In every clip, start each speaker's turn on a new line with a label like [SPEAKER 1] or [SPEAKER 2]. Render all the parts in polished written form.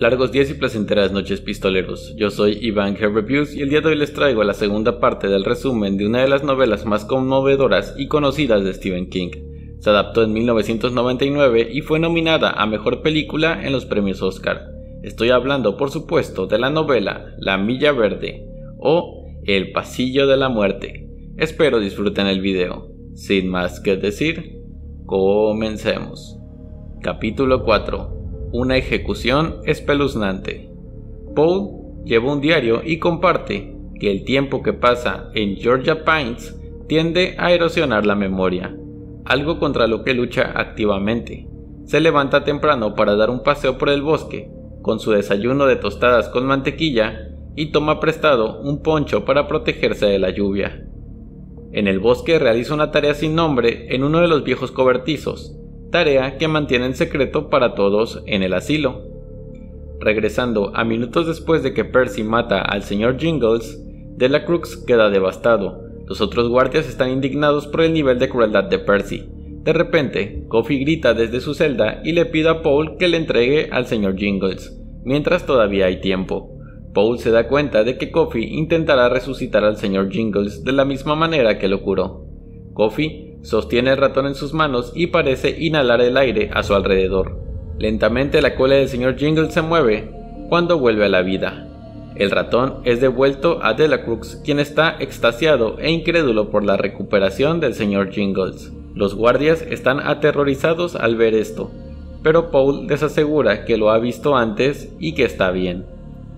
[SPEAKER 1] Largos días y placenteras noches, pistoleros. Yo soy Iván G. Reviews y el día de hoy les traigo la segunda parte del resumen de una de las novelas más conmovedoras y conocidas de Stephen King. Se adaptó en 1999 y fue nominada a Mejor Película en los premios Oscar. Estoy hablando, por supuesto, de la novela La Milla Verde o El Pasillo de la Muerte. Espero disfruten el video. Sin más que decir, comencemos. Capítulo 4. Una ejecución espeluznante. Paul lleva un diario y comparte que el tiempo que pasa en Georgia Pines tiende a erosionar la memoria, algo contra lo que lucha activamente. Se levanta temprano para dar un paseo por el bosque, con su desayuno de tostadas con mantequilla, y toma prestado un poncho para protegerse de la lluvia. En el bosque realiza una tarea sin nombre en uno de los viejos cobertizos, tarea que mantiene en secreto para todos en el asilo. Regresando a minutos después de que Percy mata al señor Jingles, Delacrux queda devastado. Los otros guardias están indignados por el nivel de crueldad de Percy. De repente, Coffee grita desde su celda y le pide a Paul que le entregue al señor Jingles, mientras todavía hay tiempo. Paul se da cuenta de que Coffee intentará resucitar al señor Jingles de la misma manera que lo curó. Coffee sostiene el ratón en sus manos y parece inhalar el aire a su alrededor. Lentamente la cola del señor Jingles se mueve cuando vuelve a la vida. El ratón es devuelto a Delacrux, quien está extasiado e incrédulo por la recuperación del señor Jingles. Los guardias están aterrorizados al ver esto, pero Paul les asegura que lo ha visto antes y que está bien.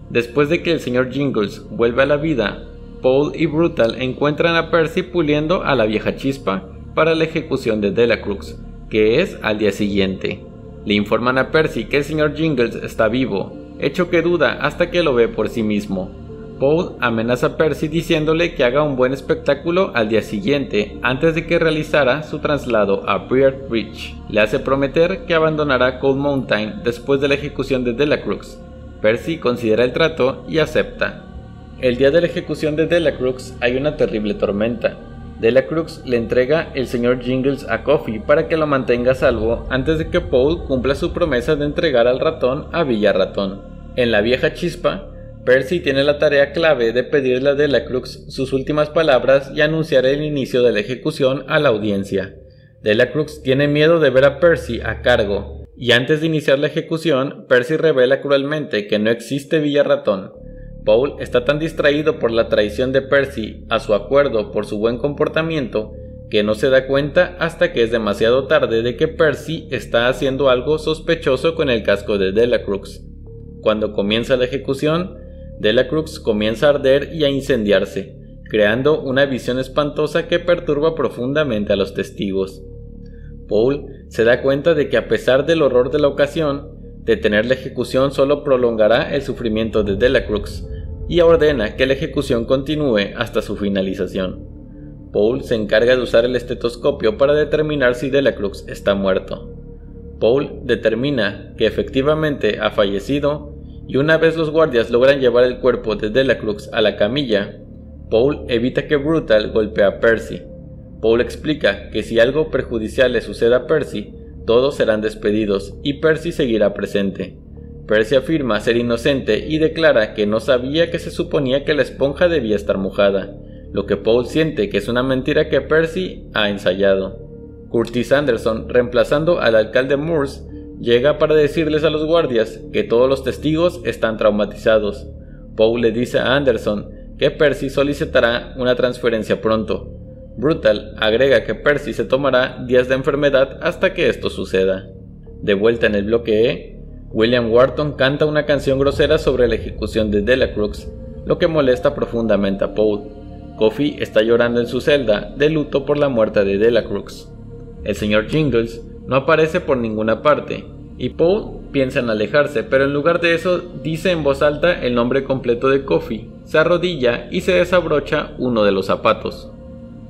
[SPEAKER 1] Después de que el señor Jingles vuelve a la vida, Paul y Brutal encuentran a Percy puliendo a la vieja chispa para la ejecución de Delacrux, que es al día siguiente. Le informan a Percy que el señor Jingles está vivo, hecho que duda hasta que lo ve por sí mismo. Paul amenaza a Percy diciéndole que haga un buen espectáculo al día siguiente antes de que realizara su traslado a Briar Ridge. Le hace prometer que abandonará Cold Mountain después de la ejecución de Delacrux. Percy considera el trato y acepta. El día de la ejecución de Delacrux hay una terrible tormenta. Delacrux le entrega el señor Jingles a Coffee para que lo mantenga a salvo antes de que Paul cumpla su promesa de entregar al ratón a Villa Ratón. En la vieja chispa, Percy tiene la tarea clave de pedirle a Delacrux sus últimas palabras y anunciar el inicio de la ejecución a la audiencia. Delacrux tiene miedo de ver a Percy a cargo, y antes de iniciar la ejecución, Percy revela cruelmente que no existe Villa Ratón. Paul está tan distraído por la traición de Percy a su acuerdo por su buen comportamiento que no se da cuenta hasta que es demasiado tarde de que Percy está haciendo algo sospechoso con el casco de Delacrux. Cuando comienza la ejecución, Delacrux comienza a arder y a incendiarse, creando una visión espantosa que perturba profundamente a los testigos. Paul se da cuenta de que a pesar del horror de la ocasión, detener la ejecución solo prolongará el sufrimiento de Delacrux, y ordena que la ejecución continúe hasta su finalización. Paul se encarga de usar el estetoscopio para determinar si Delacrux está muerto. Paul determina que efectivamente ha fallecido, y una vez los guardias logran llevar el cuerpo de Delacrux a la camilla, Paul evita que Brutal golpee a Percy. Paul explica que si algo perjudicial le sucede a Percy, todos serán despedidos y Percy seguirá presente. Percy afirma ser inocente y declara que no sabía que se suponía que la esponja debía estar mojada, lo que Paul siente que es una mentira que Percy ha ensayado. Curtis Anderson, reemplazando al alcalde Moores, llega para decirles a los guardias que todos los testigos están traumatizados. Paul le dice a Anderson que Percy solicitará una transferencia pronto. Brutal agrega que Percy se tomará días de enfermedad hasta que esto suceda. De vuelta en el bloque E, William Wharton canta una canción grosera sobre la ejecución de Delacrux, lo que molesta profundamente a Paul. Coffee está llorando en su celda de luto por la muerte de Delacrux. El señor Jingles no aparece por ninguna parte, y Paul piensa en alejarse, pero en lugar de eso dice en voz alta el nombre completo de Coffee, se arrodilla y se desabrocha uno de los zapatos.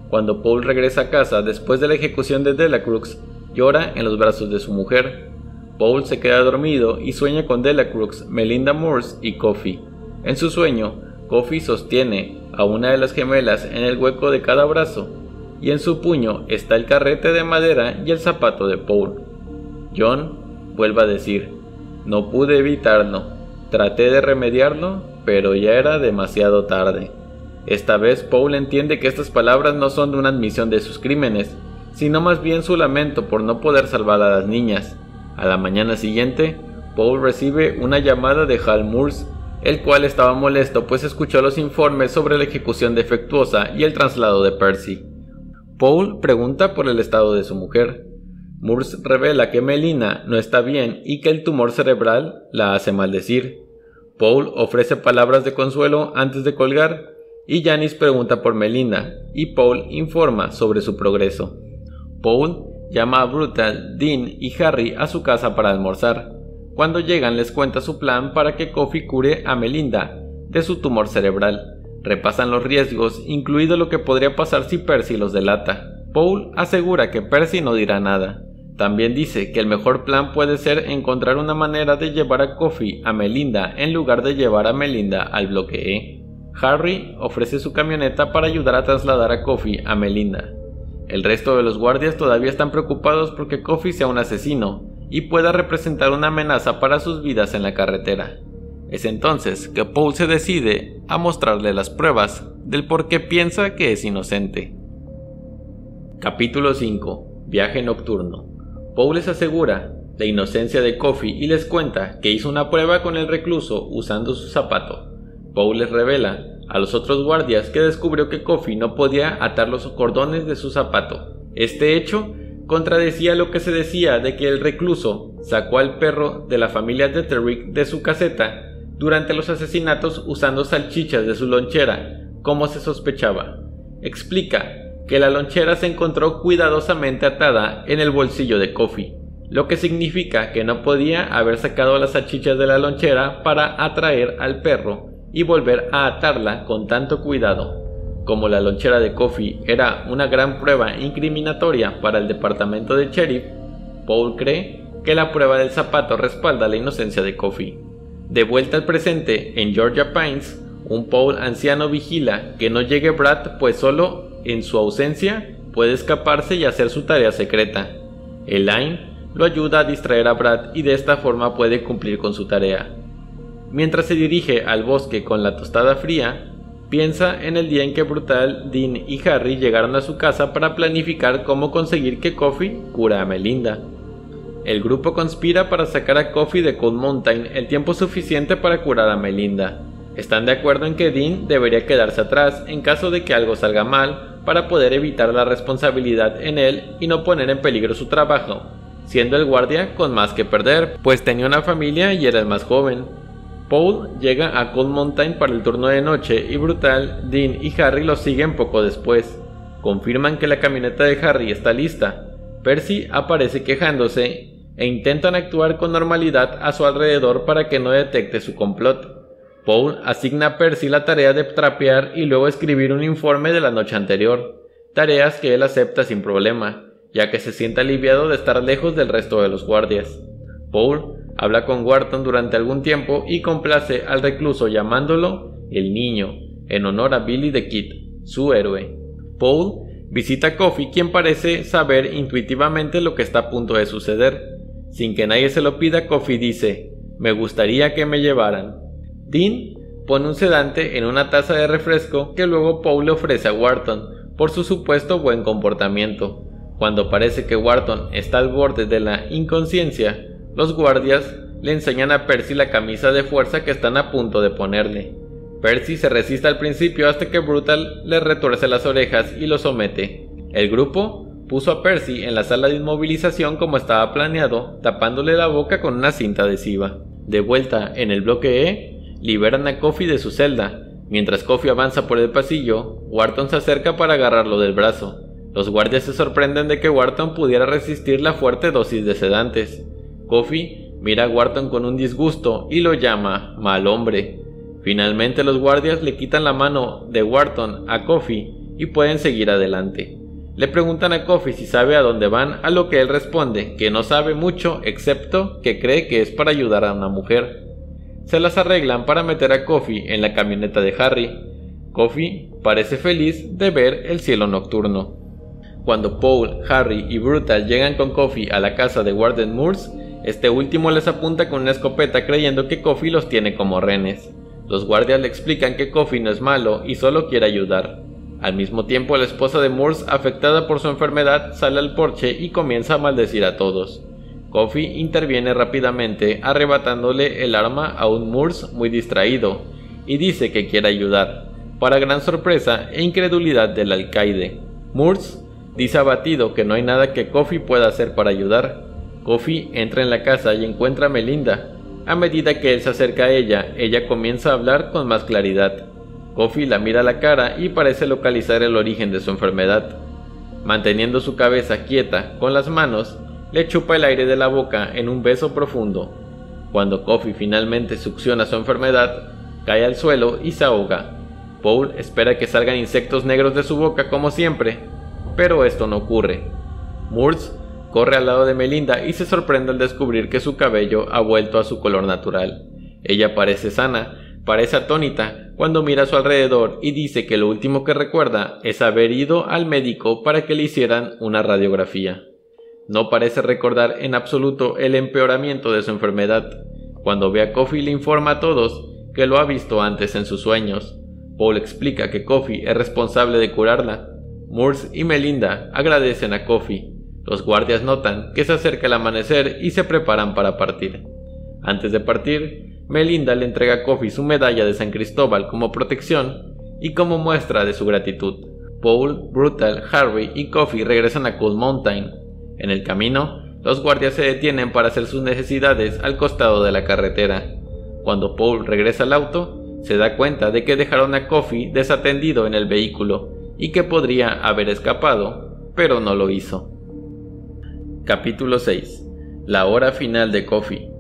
[SPEAKER 1] Cuando Paul regresa a casa después de la ejecución de Delacrux, llora en los brazos de su mujer. Paul se queda dormido y sueña con Delacrux, Melinda Moores y Coffee. En su sueño, Coffee sostiene a una de las gemelas en el hueco de cada brazo, y en su puño está el carrete de madera y el zapato de Paul. John vuelve a decir: no pude evitarlo, Traté de remediarlo, pero ya era demasiado tarde. Esta vez Paul entiende que estas palabras no son de una admisión de sus crímenes, sino más bien su lamento por no poder salvar a las niñas. A la mañana siguiente, Paul recibe una llamada de Hal Moores, el cual estaba molesto pues escuchó los informes sobre la ejecución defectuosa y el traslado de Percy. Paul pregunta por el estado de su mujer. Moores revela que Melina no está bien y que el tumor cerebral la hace maldecir. Paul ofrece palabras de consuelo antes de colgar y Janice pregunta por Melina y Paul informa sobre su progreso. Paul llama a Brutal, Dean y Harry a su casa para almorzar. Cuando llegan les cuenta su plan para que Coffee cure a Melinda de su tumor cerebral. Repasan los riesgos, incluido lo que podría pasar si Percy los delata. Paul asegura que Percy no dirá nada. También dice que el mejor plan puede ser encontrar una manera de llevar a Coffee a Melinda en lugar de llevar a Melinda al bloque E. Harry ofrece su camioneta para ayudar a trasladar a Coffee a Melinda. El resto de los guardias todavía están preocupados porque Coffee sea un asesino y pueda representar una amenaza para sus vidas en la carretera. Es entonces que Paul se decide a mostrarle las pruebas del por qué piensa que es inocente. Capítulo 5. Viaje nocturno. Paul les asegura la inocencia de Coffee y les cuenta que hizo una prueba con el recluso usando su zapato. Paul les revela a los otros guardias que descubrió que Coffee no podía atar los cordones de su zapato. Este hecho contradecía lo que se decía de que el recluso sacó al perro de la familia Detterick de su caseta durante los asesinatos usando salchichas de su lonchera, como se sospechaba. Explica que la lonchera se encontró cuidadosamente atada en el bolsillo de Coffee, lo que significa que no podía haber sacado las salchichas de la lonchera para atraer al perro y volver a atarla con tanto cuidado. Como la lonchera de Coffee era una gran prueba incriminatoria para el departamento del sheriff, Paul cree que la prueba del zapato respalda la inocencia de Coffee. De vuelta al presente, en Georgia Pines, un Paul anciano vigila que no llegue Brad, pues solo en su ausencia puede escaparse y hacer su tarea secreta. Elaine lo ayuda a distraer a Brad y de esta forma puede cumplir con su tarea. Mientras se dirige al bosque con la tostada fría, piensa en el día en que Brutal, Dean y Harry llegaron a su casa para planificar cómo conseguir que Coffee cura a Melinda. El grupo conspira para sacar a Coffee de Cold Mountain el tiempo suficiente para curar a Melinda. Están de acuerdo en que Dean debería quedarse atrás en caso de que algo salga mal para poder evitar la responsabilidad en él y no poner en peligro su trabajo, siendo el guardia con más que perder, pues tenía una familia y era el más joven. Paul llega a Cold Mountain para el turno de noche y Brutal, Dean y Harry lo siguen poco después. Confirman que la camioneta de Harry está lista. Percy aparece quejándose e intentan actuar con normalidad a su alrededor para que no detecte su complot. Paul asigna a Percy la tarea de trapear y luego escribir un informe de la noche anterior, tareas que él acepta sin problema, ya que se siente aliviado de estar lejos del resto de los guardias. Paul habla con Wharton durante algún tiempo y complace al recluso llamándolo el niño, en honor a Billy the Kid, su héroe. Paul visita a Coffee, quien parece saber intuitivamente lo que está a punto de suceder. Sin que nadie se lo pida, Coffee dice: «Me gustaría que me llevaran». Dean pone un sedante en una taza de refresco que luego Paul le ofrece a Wharton por su supuesto buen comportamiento. Cuando parece que Wharton está al borde de la inconsciencia, los guardias le enseñan a Percy la camisa de fuerza que están a punto de ponerle. Percy se resiste al principio hasta que Brutal le retuerce las orejas y lo somete. El grupo puso a Percy en la sala de inmovilización como estaba planeado, tapándole la boca con una cinta adhesiva. De vuelta en el bloque E, liberan a Coffee de su celda. Mientras Coffee avanza por el pasillo, Wharton se acerca para agarrarlo del brazo. Los guardias se sorprenden de que Wharton pudiera resistir la fuerte dosis de sedantes. Coffee mira a Wharton con un disgusto y lo llama mal hombre. Finalmente los guardias le quitan la mano de Wharton a Coffee y pueden seguir adelante. Le preguntan a Coffee si sabe a dónde van, a lo que él responde que no sabe mucho excepto que cree que es para ayudar a una mujer. Se las arreglan para meter a Coffee en la camioneta de Harry. Coffee parece feliz de ver el cielo nocturno. Cuando Paul, Harry y Brutal llegan con Coffee a la casa de Warden Moores, Este último les apunta con una escopeta creyendo que Coffee los tiene como rehenes. Los guardias le explican que Coffee no es malo y solo quiere ayudar. Al mismo tiempo, la esposa de Moores, afectada por su enfermedad, sale al porche y comienza a maldecir a todos. Coffee interviene rápidamente, arrebatándole el arma a un Moores muy distraído, y dice que quiere ayudar, para gran sorpresa e incredulidad del alcaide. Moores dice abatido que no hay nada que Coffee pueda hacer para ayudar. Coffee entra en la casa y encuentra a Melinda. A medida que él se acerca a ella comienza a hablar con más claridad. Coffee la mira a la cara y parece localizar el origen de su enfermedad. Manteniendo su cabeza quieta con las manos, le chupa el aire de la boca en un beso profundo. Cuando Coffee finalmente succiona su enfermedad, cae al suelo y se ahoga. Paul espera que salgan insectos negros de su boca como siempre, pero esto no ocurre. Moores corre al lado de Melinda y se sorprende al descubrir que su cabello ha vuelto a su color natural. Ella parece sana, parece atónita cuando mira a su alrededor y dice que lo último que recuerda es haber ido al médico para que le hicieran una radiografía. No parece recordar en absoluto el empeoramiento de su enfermedad. Cuando ve a Coffee le informa a todos que lo ha visto antes en sus sueños. Paul explica que Coffee es responsable de curarla. Moores y Melinda agradecen a Coffee. Los guardias notan que se acerca el amanecer y se preparan para partir. Antes de partir, Melinda le entrega a Coffee su medalla de San Cristóbal como protección y como muestra de su gratitud. Paul, Brutal, Harry y Coffee regresan a Cold Mountain. En el camino, los guardias se detienen para hacer sus necesidades al costado de la carretera. Cuando Paul regresa al auto, se da cuenta de que dejaron a Coffee desatendido en el vehículo y que podría haber escapado, pero no lo hizo. Capítulo 6. La hora final de Coffee.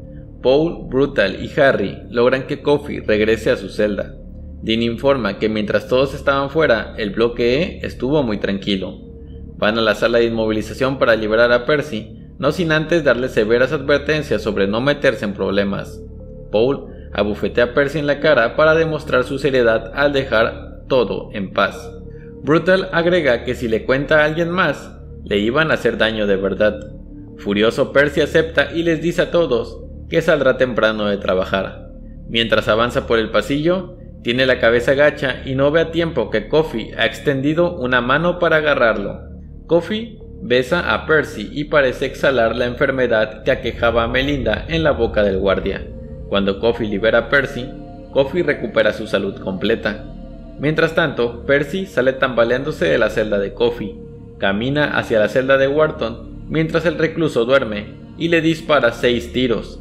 [SPEAKER 1] Paul, Brutal y Harry logran que Coffee regrese a su celda. Dean informa que mientras todos estaban fuera, el bloque E estuvo muy tranquilo. Van a la sala de inmovilización para liberar a Percy, no sin antes darle severas advertencias sobre no meterse en problemas. Paul abofetea a Percy en la cara para demostrar su seriedad al dejar todo en paz. Brutal agrega que si le cuenta a alguien más, le iban a hacer daño de verdad. Furioso, Percy acepta y les dice a todos que saldrá temprano de trabajar. Mientras avanza por el pasillo, tiene la cabeza gacha y no ve a tiempo que Coffee ha extendido una mano para agarrarlo. Coffee besa a Percy y parece exhalar la enfermedad que aquejaba a Melinda en la boca del guardia. Cuando Coffee libera a Percy, Coffee recupera su salud completa. Mientras tanto, Percy sale tambaleándose de la celda de Coffee. Camina hacia la celda de Wharton mientras el recluso duerme y le dispara 6 tiros.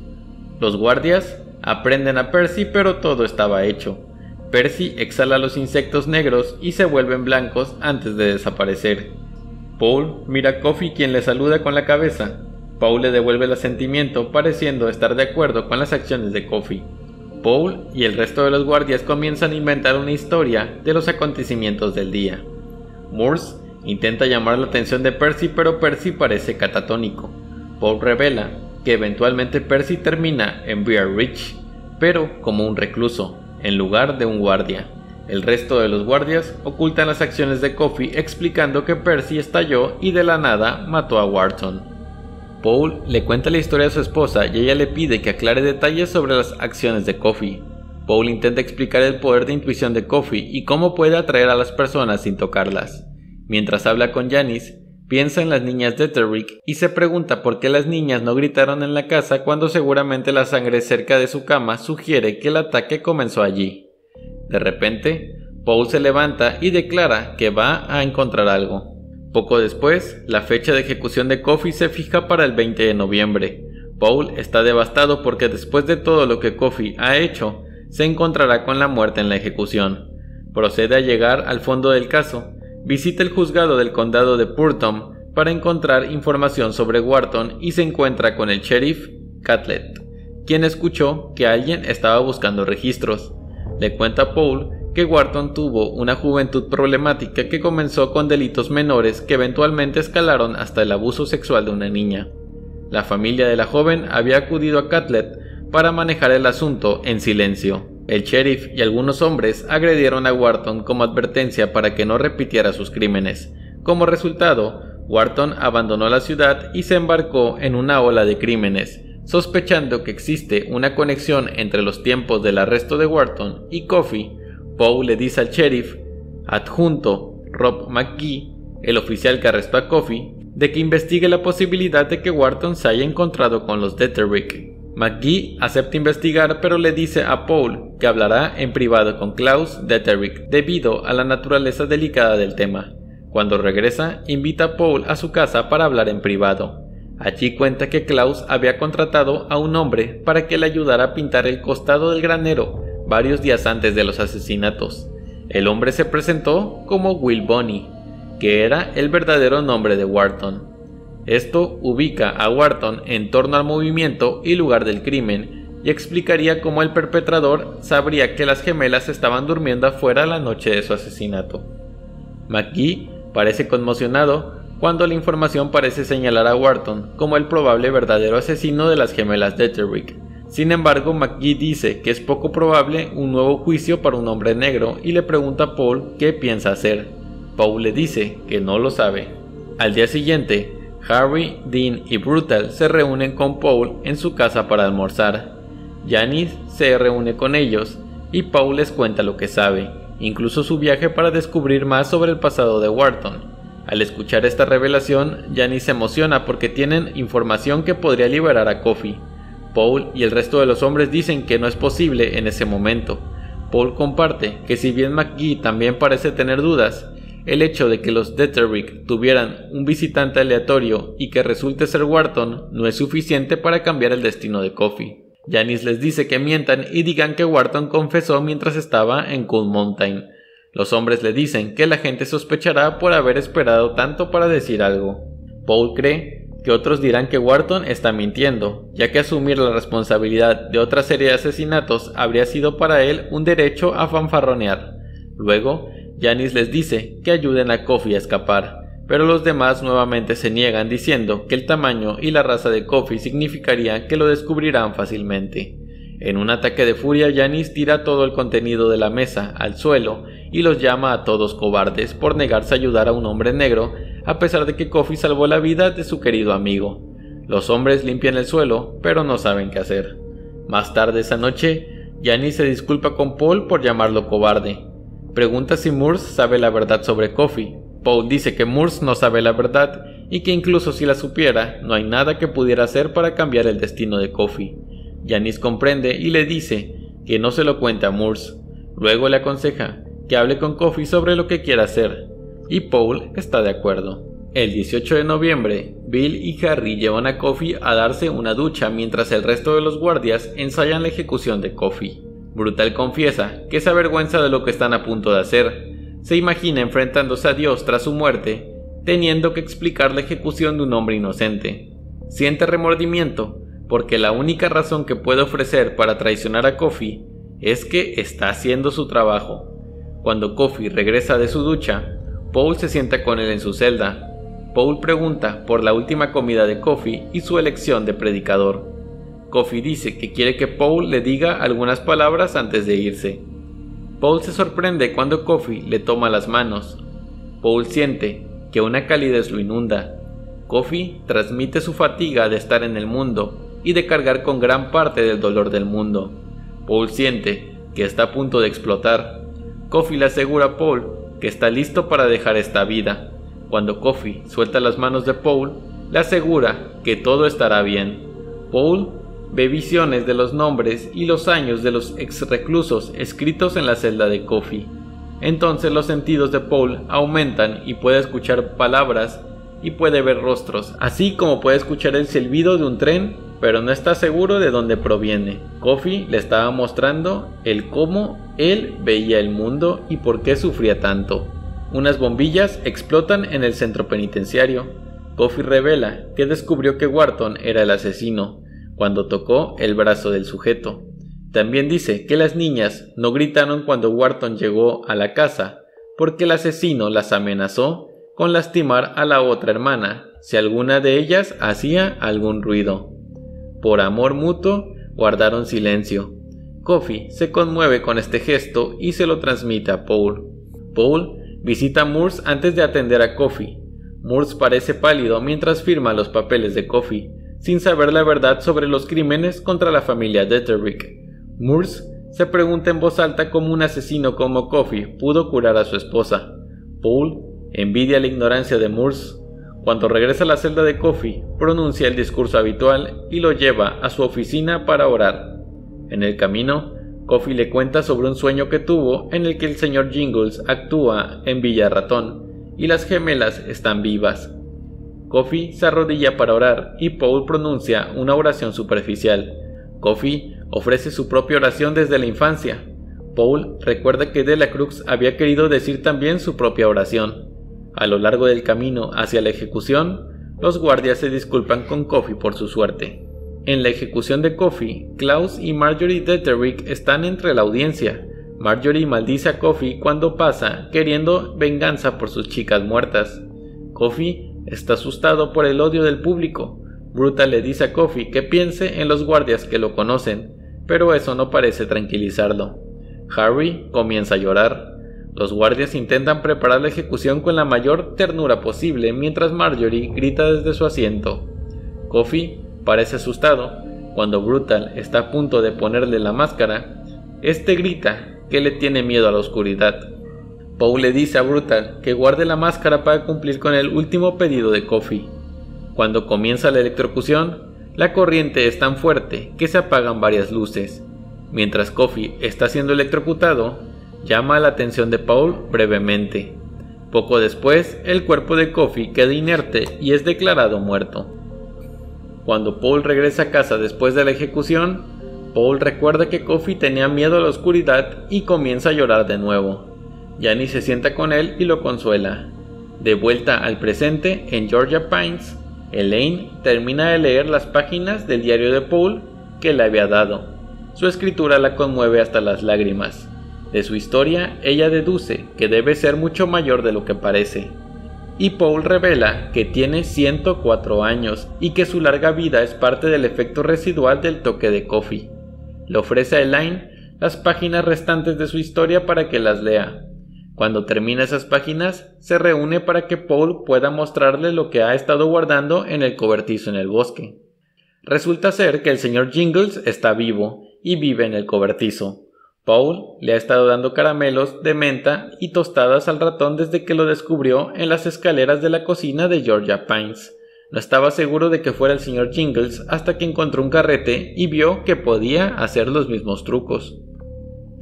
[SPEAKER 1] Los guardias aprenden a Percy, pero todo estaba hecho. Percy exhala los insectos negros y se vuelven blancos antes de desaparecer. Paul mira a Coffee, quien le saluda con la cabeza. Paul le devuelve el asentimiento, pareciendo estar de acuerdo con las acciones de Coffee. Paul y el resto de los guardias comienzan a inventar una historia de los acontecimientos del día. Moores intenta llamar la atención de Percy, pero Percy parece catatónico. Paul revela que eventualmente Percy termina en Bear Ridge, pero como un recluso, en lugar de un guardia. El resto de los guardias ocultan las acciones de Coffee, explicando que Percy estalló y de la nada mató a Wharton. Paul le cuenta la historia a su esposa y ella le pide que aclare detalles sobre las acciones de Coffee. Paul intenta explicar el poder de intuición de Coffee y cómo puede atraer a las personas sin tocarlas. Mientras habla con Janice, piensa en las niñas de Terrick y se pregunta por qué las niñas no gritaron en la casa cuando seguramente la sangre cerca de su cama sugiere que el ataque comenzó allí. De repente, Paul se levanta y declara que va a encontrar algo. Poco después, la fecha de ejecución de Coffee se fija para el 20 de noviembre. Paul está devastado porque después de todo lo que Coffee ha hecho, se encontrará con la muerte en la ejecución. Procede a llegar al fondo del caso. Visita el juzgado del condado de Purton para encontrar información sobre Wharton y se encuentra con el sheriff Catlett, quien escuchó que alguien estaba buscando registros. Le cuenta a Paul que Wharton tuvo una juventud problemática que comenzó con delitos menores que eventualmente escalaron hasta el abuso sexual de una niña. La familia de la joven había acudido a Catlett para manejar el asunto en silencio. El sheriff y algunos hombres agredieron a Wharton como advertencia para que no repitiera sus crímenes. Como resultado, Wharton abandonó la ciudad y se embarcó en una ola de crímenes, Sospechando que existe una conexión entre los tiempos del arresto de Wharton y Coffey, Poe le dice al sheriff adjunto Rob McGee, el oficial que arrestó a Coffey, de que investigue la posibilidad de que Wharton se haya encontrado con los Detterick. McGee acepta investigar, pero le dice a Paul que hablará en privado con Klaus Detterick debido a la naturaleza delicada del tema. Cuando regresa, invita a Paul a su casa para hablar en privado. Allí cuenta que Klaus había contratado a un hombre para que le ayudara a pintar el costado del granero varios días antes de los asesinatos. El hombre se presentó como Will Bonney, que era el verdadero nombre de Wharton. Esto ubica a Wharton en torno al movimiento y lugar del crimen y explicaría cómo el perpetrador sabría que las gemelas estaban durmiendo afuera la noche de su asesinato. McGee parece conmocionado cuando la información parece señalar a Wharton como el probable verdadero asesino de las gemelas Detterick. Sin embargo, McGee dice que es poco probable un nuevo juicio para un hombre negro y le pregunta a Paul qué piensa hacer. Paul le dice que no lo sabe. Al día siguiente, Harry, Dean y Brutal se reúnen con Paul en su casa para almorzar. Janice se reúne con ellos y Paul les cuenta lo que sabe, incluso su viaje para descubrir más sobre el pasado de Wharton. Al escuchar esta revelación, Janice se emociona porque tienen información que podría liberar a Coffey. Paul y el resto de los hombres dicen que no es posible en ese momento. Paul comparte que si bien McGee también parece tener dudas, el hecho de que los Detterick tuvieran un visitante aleatorio y que resulte ser Wharton no es suficiente para cambiar el destino de Coffey. Janice les dice que mientan y digan que Wharton confesó mientras estaba en Cold Mountain. Los hombres le dicen que la gente sospechará por haber esperado tanto para decir algo. Paul cree que otros dirán que Wharton está mintiendo, ya que asumir la responsabilidad de otra serie de asesinatos habría sido para él un derecho a fanfarronear. Luego, Janice les dice que ayuden a Coffey a escapar, pero los demás nuevamente se niegan diciendo que el tamaño y la raza de Coffey significaría que lo descubrirán fácilmente. En un ataque de furia, Janice tira todo el contenido de la mesa al suelo y los llama a todos cobardes por negarse a ayudar a un hombre negro, a pesar de que Coffey salvó la vida de su querido amigo. Los hombres limpian el suelo, pero no saben qué hacer. Más tarde esa noche, Janice se disculpa con Paul por llamarlo cobarde. Pregunta si Morse sabe la verdad sobre Coffey. Paul dice que Morse no sabe la verdad y que incluso si la supiera, no hay nada que pudiera hacer para cambiar el destino de Coffey. Janice comprende y le dice que no se lo cuente a Morse. Luego le aconseja que hable con Coffey sobre lo que quiera hacer, y Paul está de acuerdo. El 18 de noviembre, Bill y Harry llevan a Coffey a darse una ducha mientras el resto de los guardias ensayan la ejecución de Coffey. Brutal confiesa que se avergüenza de lo que están a punto de hacer. Se imagina enfrentándose a Dios tras su muerte, teniendo que explicar la ejecución de un hombre inocente. Siente remordimiento porque la única razón que puede ofrecer para traicionar a Coffey es que está haciendo su trabajo. Cuando Coffey regresa de su ducha, Paul se sienta con él en su celda. Paul pregunta por la última comida de Coffey y su elección de predicador. Coffey dice que quiere que Paul le diga algunas palabras antes de irse. Paul se sorprende cuando Coffey le toma las manos. Paul siente que una calidez lo inunda. Coffey transmite su fatiga de estar en el mundo y de cargar con gran parte del dolor del mundo. Paul siente que está a punto de explotar. Coffey le asegura a Paul que está listo para dejar esta vida. Cuando Coffey suelta las manos de Paul, le asegura que todo estará bien. Paul ve visiones de los nombres y los años de los ex-reclusos escritos en la celda de Coffey. Entonces los sentidos de Paul aumentan y puede escuchar palabras y puede ver rostros, así como puede escuchar el silbido de un tren, pero no está seguro de dónde proviene. Coffey le estaba mostrando el cómo él veía el mundo y por qué sufría tanto. Unas bombillas explotan en el centro penitenciario. Coffey revela que descubrió que Wharton era el asesino cuando tocó el brazo del sujeto. También dice que las niñas no gritaron cuando Wharton llegó a la casa porque el asesino las amenazó con lastimar a la otra hermana si alguna de ellas hacía algún ruido. Por amor mutuo, guardaron silencio. Coffey se conmueve con este gesto y se lo transmite a Paul. Paul visita a Morse antes de atender a Coffey. Morse parece pálido mientras firma los papeles de Coffey. sin saber la verdad sobre los crímenes contra la familia Detterick. Moores se pregunta en voz alta cómo un asesino como Coffey pudo curar a su esposa. Paul envidia la ignorancia de Moores. Cuando regresa a la celda de Coffey, pronuncia el discurso habitual y lo lleva a su oficina para orar. En el camino, Coffey le cuenta sobre un sueño que tuvo en el que el señor Jingles actúa en Villa Ratón y las gemelas están vivas. Coffey se arrodilla para orar y Paul pronuncia una oración superficial. Coffey ofrece su propia oración desde la infancia. Paul recuerda que Delacrux había querido decir también su propia oración. A lo largo del camino hacia la ejecución, los guardias se disculpan con Coffey por su suerte. En la ejecución de Coffey, Klaus y Marjorie Detterick están entre la audiencia. Marjorie maldice a Coffey cuando pasa, queriendo venganza por sus chicas muertas. Coffey está asustado por el odio del público. Brutal le dice a Coffey que piense en los guardias que lo conocen, pero eso no parece tranquilizarlo. Harry comienza a llorar. Los guardias intentan preparar la ejecución con la mayor ternura posible mientras Marjorie grita desde su asiento. Coffey parece asustado. Cuando Brutal está a punto de ponerle la máscara, este grita que le tiene miedo a la oscuridad. Paul le dice a Brutal que guarde la máscara para cumplir con el último pedido de Coffey. Cuando comienza la electrocución, la corriente es tan fuerte que se apagan varias luces. Mientras Coffey está siendo electrocutado, llama la atención de Paul brevemente. Poco después, el cuerpo de Coffey queda inerte y es declarado muerto. Cuando Paul regresa a casa después de la ejecución, Paul recuerda que Coffey tenía miedo a la oscuridad y comienza a llorar de nuevo. Janice se sienta con él y lo consuela. De vuelta al presente, en Georgia Pines, Elaine termina de leer las páginas del diario de Paul que le había dado. Su escritura la conmueve hasta las lágrimas. De su historia, ella deduce que debe ser mucho mayor de lo que parece. Y Paul revela que tiene 104 años y que su larga vida es parte del efecto residual del toque de Coffey. Le ofrece a Elaine las páginas restantes de su historia para que las lea. Cuando termina esas páginas, se reúne para que Paul pueda mostrarle lo que ha estado guardando en el cobertizo en el bosque. Resulta ser que el señor Jingles está vivo y vive en el cobertizo. Paul le ha estado dando caramelos de menta y tostadas al ratón desde que lo descubrió en las escaleras de la cocina de Georgia Pines. No estaba seguro de que fuera el señor Jingles hasta que encontró un carrete y vio que podía hacer los mismos trucos.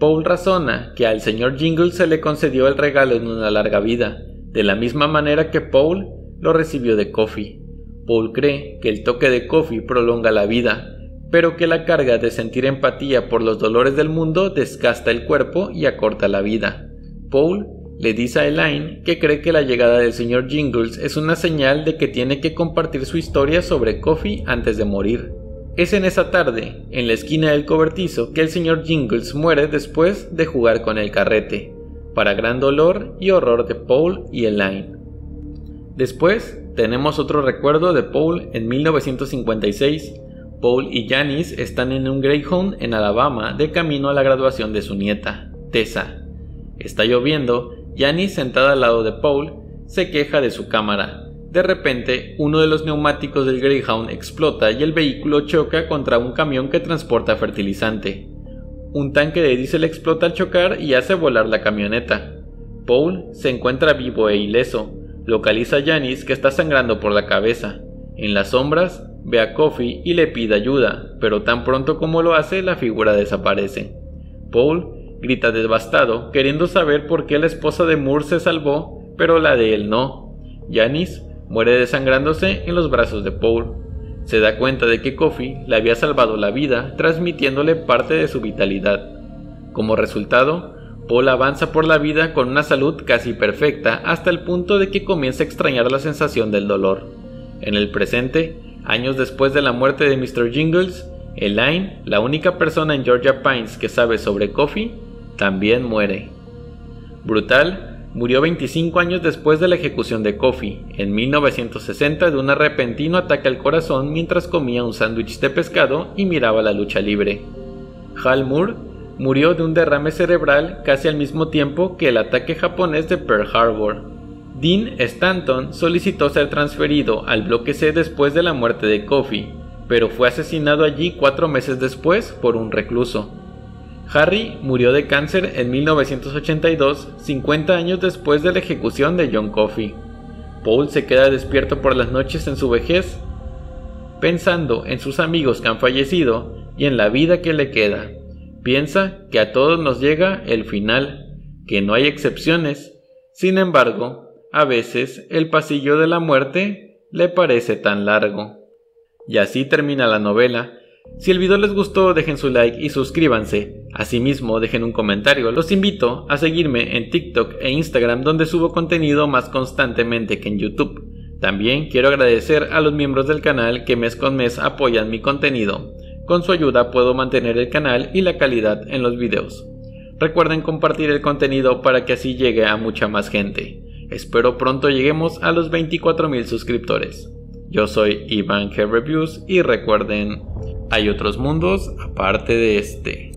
[SPEAKER 1] Paul razona que al señor Jingles se le concedió el regalo en una larga vida, de la misma manera que Paul lo recibió de Coffey. Paul cree que el toque de Coffey prolonga la vida, pero que la carga de sentir empatía por los dolores del mundo desgasta el cuerpo y acorta la vida. Paul le dice a Elaine que cree que la llegada del señor Jingles es una señal de que tiene que compartir su historia sobre Coffey antes de morir. Es en esa tarde, en la esquina del cobertizo, que el señor Jingles muere después de jugar con el carrete, para gran dolor y horror de Paul y Elaine. Después, tenemos otro recuerdo de Paul en 1956. Paul y Janice están en un Greyhound en Alabama de camino a la graduación de su nieta, Tessa. Está lloviendo. Janice, sentada al lado de Paul, se queja de su cámara. De repente, uno de los neumáticos del Greyhound explota y el vehículo choca contra un camión que transporta fertilizante. Un tanque de diésel explota al chocar y hace volar la camioneta. Paul se encuentra vivo e ileso. Localiza a Janice, que está sangrando por la cabeza. En las sombras, ve a Coffey y le pide ayuda, pero tan pronto como lo hace, la figura desaparece. Paul grita devastado, queriendo saber por qué la esposa de Moore se salvó, pero la de él no. Janice muere desangrándose en los brazos de Paul. Se da cuenta de que Coffey le había salvado la vida, transmitiéndole parte de su vitalidad. Como resultado, Paul avanza por la vida con una salud casi perfecta hasta el punto de que comienza a extrañar la sensación del dolor. En el presente, años después de la muerte de Mr. Jingles, Elaine, la única persona en Georgia Pines que sabe sobre Coffey, también muere. Brutal murió 25 años después de la ejecución de Coffey, en 1960, de un repentino ataque al corazón mientras comía un sándwich de pescado y miraba la lucha libre. Hal Moore murió de un derrame cerebral casi al mismo tiempo que el ataque japonés de Pearl Harbor. Dean Stanton solicitó ser transferido al bloque C después de la muerte de Coffey. pero fue asesinado allí 4 meses después por un recluso. Harry murió de cáncer en 1982, 50 años después de la ejecución de John Coffey. Paul se queda despierto por las noches en su vejez, pensando en sus amigos que han fallecido y en la vida que le queda. Piensa que a todos nos llega el final, que no hay excepciones. Sin embargo, a veces el pasillo de la muerte le parece tan largo. Y así termina la novela. Si el video les gustó, dejen su like y suscríbanse. Asimismo, dejen un comentario. Los invito a seguirme en TikTok e Instagram, donde subo contenido más constantemente que en YouTube. También quiero agradecer a los miembros del canal que mes con mes apoyan mi contenido. Con su ayuda puedo mantener el canal y la calidad en los videos. Recuerden compartir el contenido para que así llegue a mucha más gente. Espero pronto lleguemos a los 24,000 suscriptores. Yo soy Iván G Reviews y recuerden, hay otros mundos aparte de este.